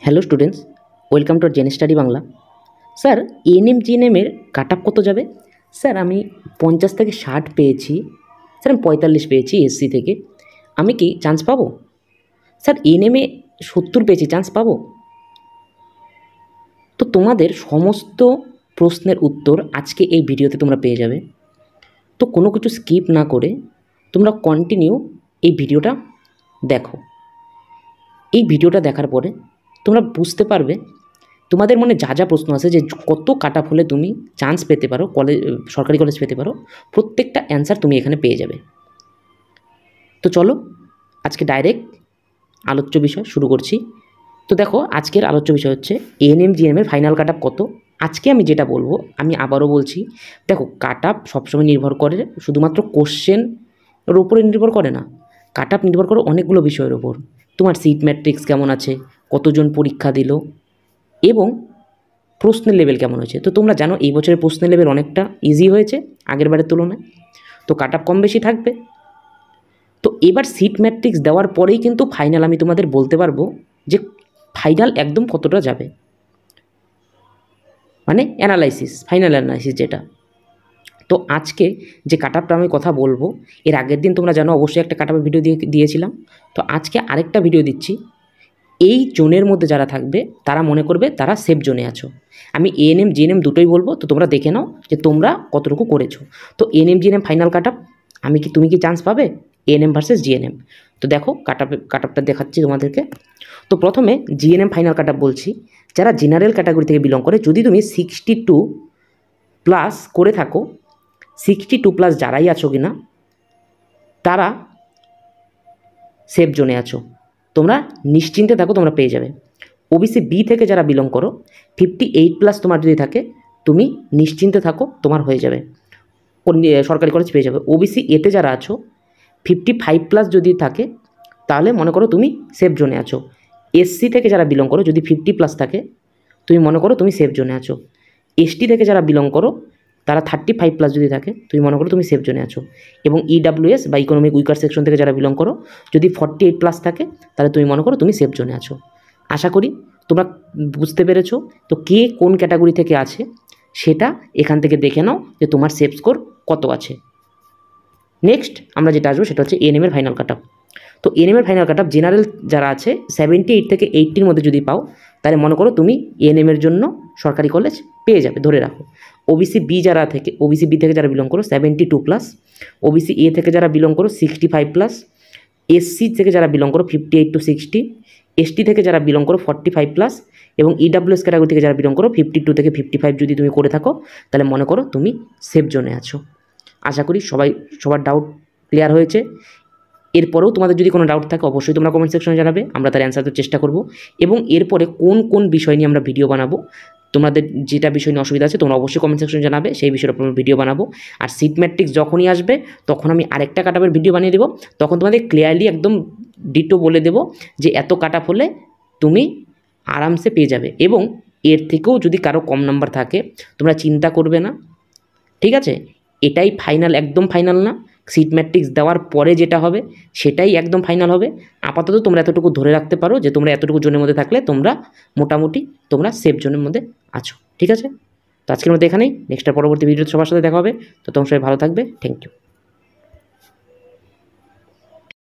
Hello students, welcome to Zen study Bangla. Sir, ANM জিএনএমের cut off কত যাবে? Sir, আমি 50 থেকে 60 পেয়েছি। স্যার, আমি 45 পেয়েছি এসসি থেকে। আমি কি চান্স পাবো? স্যার, এএনএমে 70 পেয়েছি, চান্স পাবো? তো তোমাদের সমস্ত প্রশ্নের উত্তর আজকে এই ভিডিওতে তোমরা পেয়ে যাবে। তো কোনো কিছু স্কিপ না করে তোমরা কন্টিনিউ এই ভিডিওটা দেখো। এই ভিডিওটা দেখার পরে তোমরা বুঝতে পারবে তোমাদের মনে যা যা প্রশ্ন আছে যে কত কাট অফ হলে তুমি চান্স পেতে পারো, সরকারি কলেজ পেতে পারো, প্রত্যেকটা অ্যান্সার তুমি এখানে পেয়ে যাবে। তো চলো আজকে ডাইরেক্ট আলোচ্য বিষয় শুরু করছি। তো দেখো, আজকের আলোচ্য বিষয় হচ্ছে এএনএম জিএনএমের ফাইনাল কাট অফ কত। আজকে আমি যেটা বলবো, আমি আবারও বলছি, দেখো কাট অফ সবসময় নির্ভর করে শুধুমাত্র কোশ্চেনের ওপরে নির্ভর করে না। কাট অফ নির্ভর করে অনেকগুলো বিষয়ের ওপর। তোমার সিট ম্যাট্রিক্স কেমন আছে, কতজন পরীক্ষা দিল, এবং প্রশ্নের লেভেল কেমন হয়েছে। তো তোমরা জানো এই বছরের প্রশ্নের লেভেল অনেকটা ইজি হয়েছে আগের বারের তুলনায়, তো কাট অফ কম বেশি থাকবে। তো এবার সিট ম্যাট্রিক্স দেওয়ার পরেই কিন্তু ফাইনাল আমি তোমাদের বলতে পারবো যে ফাইনাল একদম কতটা যাবে, মানে অ্যানালাইসিস, ফাইনাল অ্যানালাইসিস যেটা। তো আজকে যে কাট অফটা আমি কথা বলবো, এর আগের দিন তোমরা জানো অবশ্যই একটা কাট অফের ভিডিও দিয়েছিলাম। তো আজকে আরেকটা ভিডিও দিচ্ছি। এই জোনের মধ্যে যারা থাকবে তারা মনে করবে তারা সেফ জোনে আছো। আমি এএনএম জিএনএম দুটোই বলবো, তো তোমরা দেখে নাও যে তোমরা কতটুকু করেছো। তো ANM GNM final cut off, তুমি কি চান্স পাবে এএনএম ভার্সেস জিএনএম? তো দেখো কাট অফটা দেখাচ্ছি তোমাদেরকে। তো প্রথমে জিএনএম ফাইনাল কাট অফ বলছি। যারা জেনারেল ক্যাটাগরি থেকে বিলং করে, যদি তুমি 62+ করে থাকো, 62+ যারাই আছো কিনা তারা সেফ জোনে আছো, তোমরা নিশ্চিন্তে থাকো, তোমরা পেয়ে যাবে। ওবিসি বি থেকে যারা বিলং করো, 58+ তোমার যদি থাকে, তুমি নিশ্চিন্তে থাকো, তোমার হয়ে যাবে, সরকারি কলেজ পেয়ে যাবে। ওবিসি এতে যারা আছো, 55+ যদি থাকে, তাহলে মনে করো তুমি সেফ জোনে আছো। এসসি থেকে যারা বিলং করো, যদি 50+ থাকে, তুমি মনে করো তুমি সেফ জোনে আছো। এসটি থেকে যারা বিলং করো, তারা 35+ যদি থাকে, তুমি মনে করো তুমি সেফ জোনে আছো। এবং ইডাব্লিউএস বা ইকোনমিক উইকার সেকশন থেকে যারা বিলং করো, যদি 48+ থাকে, তাহলে তুমি মনে করো তুমি সেফ জোনে আছো। আশা করি তোমরা বুঝতে পেরেছো। তো কে কোন ক্যাটাগরি থেকে আছে সেটা এখান থেকে দেখে নাও যে তোমার সেফ স্কোর কত আছে। নেক্সট আমরা যেটা আসবো সেটা হচ্ছে এএনএমের ফাইনাল কাট অফ। তো এএনএমের ফাইনাল কাট অফ জেনারেল যারা আছে 78 থেকে 80-র মধ্যে যদি পাও, তাহলে মনে করো তুমি এএনএমের জন্য সরকারি কলেজ পেয়ে যাবে, ধরে রাখো। ওবিসি বি থেকে যারা বিলং করো 72+, ওবিসি এ থেকে যারা বিলং করো 65+, এসসি থেকে যারা বিলং করো 58 to 60, এসটি থেকে যারা বিলং করো 45+, এবং ইডাব্লিউএস ক্যাটাগরি থেকে যারা বিলং করো 52 থেকে 55 যদি তুমি করে থাকো, তাহলে মনে করো তুমি সেফ জোনে আছো। আশা করি সবার ডাউট ক্লিয়ার হয়েছে। এরপরেও তোমাদের যদি কোনো ডাউট থাকে অবশ্যই তোমরা কমেন্ট সেকশনে জানাবে, আমরা তার অ্যান্সার দেওয়ার চেষ্টা করব। এবং এরপরে কোন কোন বিষয় নিয়ে আমরা ভিডিও বানাবো, তোমাদের যেটা বিষয় নিয়ে অসুবিধা আছে তোমরা অবশ্যই কমেন্ট সেকশনে জানাবে, সেই বিষয়ের উপর ভিডিও বানাবো। আর সিট ম্যাট্রিক্স যখনই আসবে তখন আমি আরেকটা কাট অফের ভিডিও বানিয়ে দেবো, তখন তোমাদের ক্লিয়ারলি একদম ডিটো বলে দেবো যে এত কাট অফ হলে তুমি আরামসে পেয়ে যাবে। এবং এর থেকেও যদি কারো কম নাম্বার থাকে, তোমরা চিন্তা করবে না, ঠিক আছে? এটাই ফাইনাল, একদম ফাইনাল না। সিট ম্যাট্রিক্স দেওয়ার পরে যেটা হবে সেটাই একদম ফাইনাল হবে। আপাতত তোমরা এতটুকু ধরে রাখতে পারো যে তোমরা এতটুকু জোনের মধ্যে থাকলে তোমরা মোটামুটি তোমরা সেফ জোনের মধ্যে আছো, ঠিক আছে? তো আজকের মধ্যে এখানেই, নেক্সট পরবর্তী ভিডিওতে সবার সাথে দেখা হবে। তো তোমরা সবাই ভালো থাকবে, থ্যাংক ইউ।